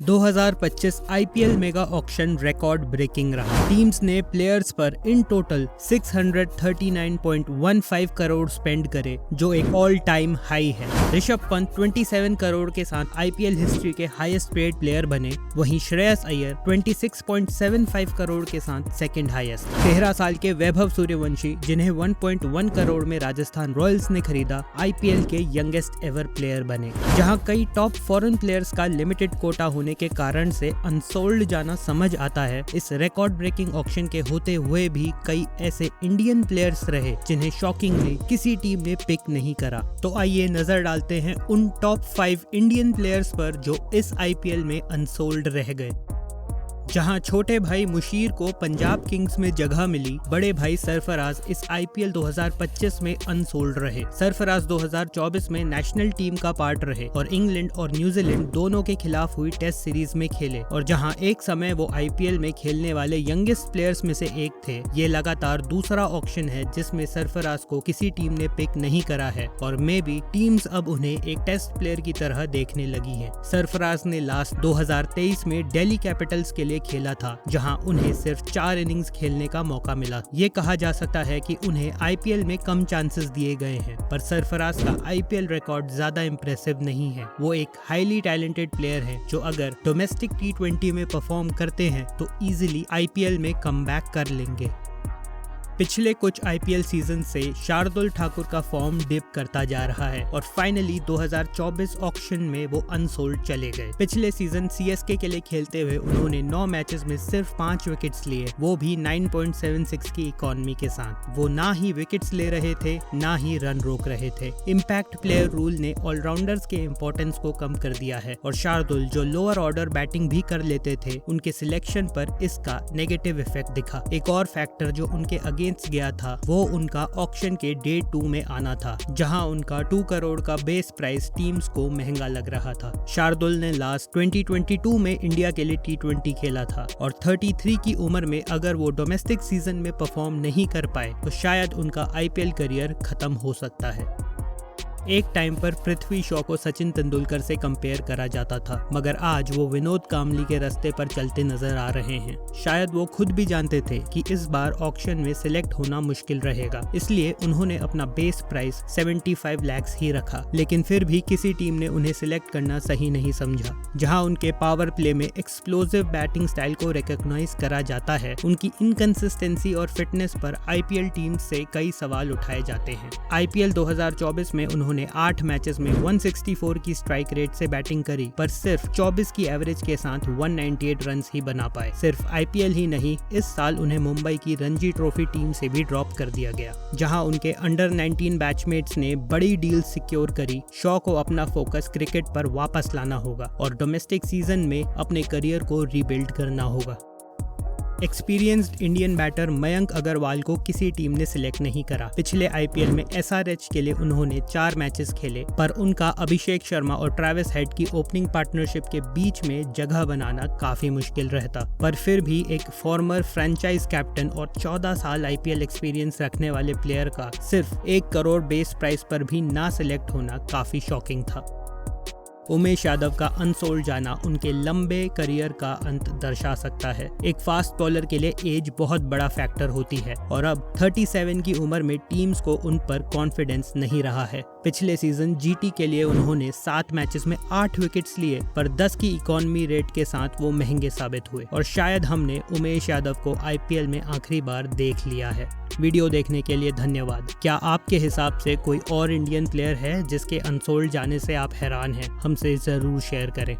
2025 IPL mega auction record breaking रहा। Teams ने players पर इन टोटल 639.15 करोड़ स्पेंड करे, जो एक ऑल टाइम हाई है। ऋषभ पंत 27 करोड़ के साथ आईपीएल हिस्ट्री के हाईएस्ट पेड प्लेयर बने, वहीं श्रेयस अय्यर 26.75 करोड़ के साथ सेकंड हाईएस्ट। 13 साल के वैभव सूर्यवंशी, जिन्हें 1.1 करोड़ में राजस्थान रॉयल्स ने खरीदा, आईपीएल के यंगेस्ट एवर प्लेयर बने। जहां कई टॉप फॉरेन प्लेयर्स का लिमिटेड कोटा होने के कारण से अनसोल्ड जाना समझ आता है, इस रिकॉर्ड ब्रेकिंग ऑक्शन के होते हुए भी कई ऐसे इंडियन प्लेयर्स रहे जिन्हें शॉकिंगली किसी टीम ने पिक नहीं करा। तो आइए नजर डालते हैं उन टॉप 5 इंडियन प्लेयर्स पर जो इस आईपीएल में अनसोल्ड रह गए। जहां छोटे भाई मुशीर को पंजाब किंग्स में जगह मिली, बड़े भाई सरफराज इस आईपीएल 2025 में अनसोल्ड रहे। सरफराज 2024 में नेशनल टीम का पार्ट रहे और इंग्लैंड और न्यूजीलैंड दोनों के खिलाफ हुई टेस्ट सीरीज में खेले, और जहां एक समय वो आईपीएल में खेलने वाले यंगेस्ट प्लेयर्स में से एक थे। ये लगातार दूसरा ऑक्शन है जिसमें सरफराज को किसी टीम ने पिक नहीं करा है, और मे बी टीम्स अब उन्हें एक टेस्ट प्लेयर की तरह देखने लगी है। सरफराज ने लास्ट 2023 में दिल्ली कैपिटल्स के लिए खेला था, जहां उन्हें सिर्फ 4 इनिंग्स खेलने का मौका मिला। ये कहा जा सकता है कि उन्हें आईपीएल में कम चांसेस दिए गए हैं, पर सरफराज का आईपीएल रिकॉर्ड ज्यादा इंप्रेसिव नहीं है। वो एक हाईली टैलेंटेड प्लेयर है जो अगर डोमेस्टिक T20 में परफॉर्म करते हैं तो इजीली आईपीएल में कमबैक कर लेंगे। पिछले कुछ आईपीएल सीजन से शार्दुल ठाकुर का फॉर्म डिप करता जा रहा है और फाइनली 2024 ऑक्शन में वो अनसोल्ड चले गए। पिछले सीजन सीएसके के लिए खेलते हुए उन्होंने 9 मैचेस में सिर्फ 5 विकेट्स लिए, वो भी 9.76 की इकोनॉमी के साथ। वो ना ही विकेट्स ले रहे थे, ना ही रन रोक रहे थे। इम्पैक्ट प्लेयर रूल ने ऑलराउंडर्स के इंपॉर्टेंस को कम कर दिया है, और शार्दुल जो लोअर ऑर्डर बैटिंग भी कर लेते थे, उनके सिलेक्शन पर इसका नेगेटिव इफेक्ट दिखा। एक और फैक्टर जो उनके अगेंस्ट गया था वो उनका ऑक्शन के डे 2 में आना था, जहां उनका 2 करोड़ का बेस प्राइस टीम्स को महंगा लग रहा था। शार्दुल ने लास्ट 2022 में इंडिया के लिए T20 खेला था, और 33 की उम्र में अगर वो डोमेस्टिक सीजन में परफॉर्म नहीं कर पाए तो शायद उनका आईपीएल करियर खत्म हो सकता है। एक टाइम पर पृथ्वी शॉ को सचिन तेंदुलकर से कंपेयर करा जाता था, मगर आज वो विनोद कांबली के रास्ते पर चलते नजर आ रहे हैं। शायद वो खुद भी जानते थे कि इस बार ऑक्शन में सिलेक्ट होना मुश्किल रहेगा, इसलिए उन्होंने अपना बेस प्राइस 75 लाख ही रखा, लेकिन फिर भी किसी टीम ने उन्हें सिलेक्ट करना सही नहीं समझा। जहां उनके पावर प्ले में एक्सप्लोसिव बैटिंग स्टाइल को रिकॉग्नाइज करा जाता है, उनकी इनकंसिस्टेंसी और फिटनेस पर आईपीएल टीम से कई सवाल उठाए जाते हैं। आईपीएल 2024 में उन्होंने 8 मैचेस में 164 की स्ट्राइक रेट से बैटिंग करी, पर सिर्फ 24 की एवरेज के साथ 198 रन्स ही बना पाए। सिर्फ आईपीएल ही नहीं, इस साल उन्हें मुंबई की रणजी ट्रॉफी टीम से भी ड्रॉप कर दिया गया, जहां उनके अंडर 19 बैचमेट्स ने बड़ी डील सिक्योर करी। शॉ को अपना फोकस क्रिकेट पर वापस लाना होगा और डोमेस्टिक सीजन में अपने करियर को रीबिल्ड करना होगा। Experienced Indian batter Mayank Agarwal को किसी टीम ने सिलेक्ट नहीं करा। पिछले आईपीएल में एसआरएच के लिए उन्होंने 4 मैचेस खेले, पर उनका अभिषेक शर्मा और ट्रेविस हेड की ओपनिंग पार्टनरशिप के बीच में जगह बनाना काफी मुश्किल रहता। पर फिर भी एक फॉर्मर फ्रेंचाइज कैप्टन और 14 साल आईपीएल एक्सपीरियंस रखने वाले प्लेयर का सिर्फ 1 करोड़ बेस प्राइस पर भी ना सिलेक्ट होना काफी शॉकिंग था। उमेश यादव का अनसोल्ड जाना उनके लंबे करियर का अंत दर्शा सकता है। एक फास्ट बॉलर के लिए एज बहुत बड़ा फैक्टर होती है, और अब 37 की उम्र में टीम्स को उन पर कॉन्फिडेंस नहीं रहा है। पिछले सीजन जीटी के लिए उन्होंने 7 मैचेस में 8 विकेट्स लिए, पर 10 की इकोनॉमी रेट के साथ वो महंगे साबित हुए, और शायद हमने उमेश यादव को आईपीएल में आखिरी बार देख लिया है। वीडियो देखने के लिए धन्यवाद। क्या आपके हिसाब से कोई और इंडियन प्लेयर है जिसके अनसोल्ड जाने से आप हैरान हैं? हमसे जरूर शेयर करें।